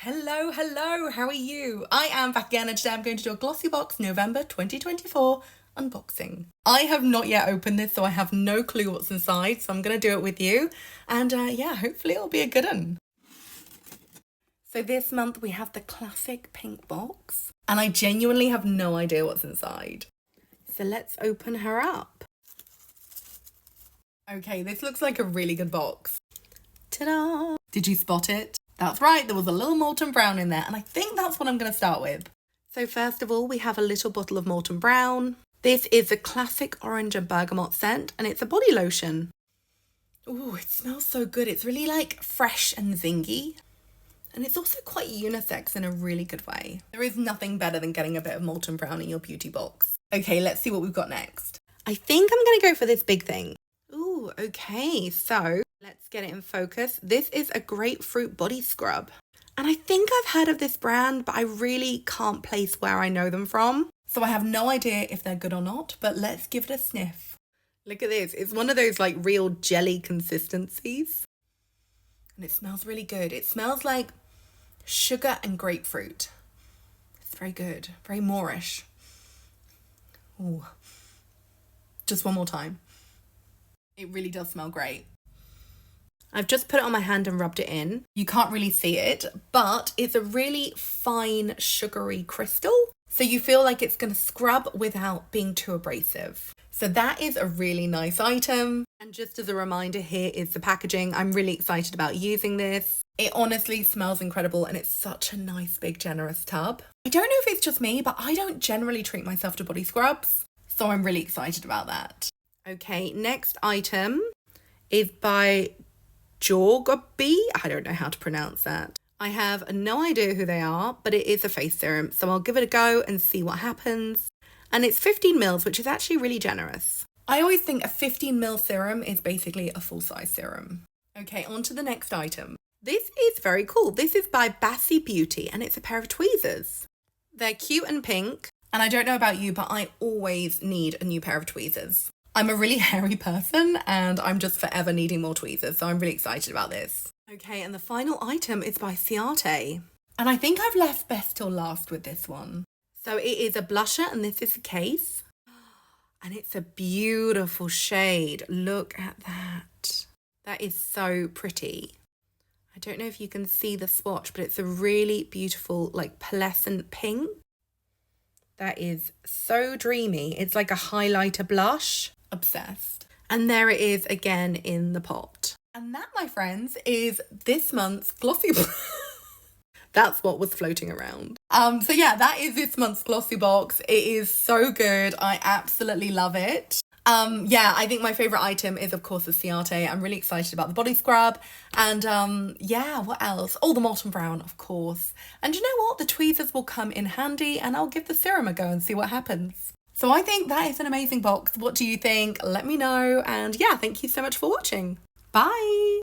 Hello, how are you? I am back again and today I'm going to do a Glossybox November 2024 unboxing. I have not yet opened this, so I have no clue what's inside, so I'm going to do it with you. And yeah, hopefully it'll be a good one. So this month we have the classic pink box, and I genuinely have no idea what's inside. So let's open her up. Okay, this looks like a really good box. Ta-da! Did you spot it? That's right, there was a little Molten Brown in there, and I think that's what I'm going to start with. So first of all, we have a little bottle of Molten Brown. This is a classic orange and bergamot scent, and it's a body lotion. Ooh, it smells so good. It's really like fresh and zingy. And it's also quite unisex in a really good way. There is nothing better than getting a bit of Molten Brown in your beauty box. Okay, let's see what we've got next. I think I'm going to go for this big thing. Ooh, okay, so let's get it in focus. This is a grapefruit body scrub. And I think I've heard of this brand, but I really can't place where I know them from. So I have no idea if they're good or not, but let's give it a sniff. Look at this. It's one of those like real jelly consistencies. And it smells really good. It smells like sugar and grapefruit. It's very good. Very Moorish. Ooh. Just one more time. It really does smell great. I've just put it on my hand and rubbed it in. You can't really see it, but it's a really fine sugary crystal. So you feel like it's going to scrub without being too abrasive. So that is a really nice item. And just as a reminder, here is the packaging. I'm really excited about using this. It honestly smells incredible and it's such a nice, big, generous tub. I don't know if it's just me, but I don't generally treat myself to body scrubs. So I'm really excited about that. Okay, next item is by Jorgaby. I don't know how to pronounce that. I have no idea who they are, but it is a face serum. So I'll give it a go and see what happens. And it's 15 mils, which is actually really generous. I always think a 15 ml serum is basically a full-size serum. Okay, on to the next item. This is very cool. This is by Bassy Beauty and it's a pair of tweezers. They're cute and pink. And I don't know about you, but I always need a new pair of tweezers. I'm a really hairy person and I'm just forever needing more tweezers, so I'm really excited about this. Okay, and the final item is by Ciate. And I think I've left best till last with this one. So it is a blusher and this is the case. And it's a beautiful shade. Look at that. That is so pretty. I don't know if you can see the swatch, but it's a really beautiful, like pearlescent pink. That is so dreamy. It's like a highlighter blush. Obsessed. And there it is again in the pot. And that, my friends, is this month's Glossybox. That's what was floating around. So yeah, that is this month's Glossybox. It is so good. I absolutely love it. Yeah, I think my favorite item is of course the Ciate. I'm really excited about the body scrub. And yeah, what else? Oh, the Molten Brown, of course. And you know what? The tweezers will come in handy and I'll give the serum a go and see what happens. So I think that is an amazing box. What do you think? Let me know. And yeah, thank you so much for watching. Bye.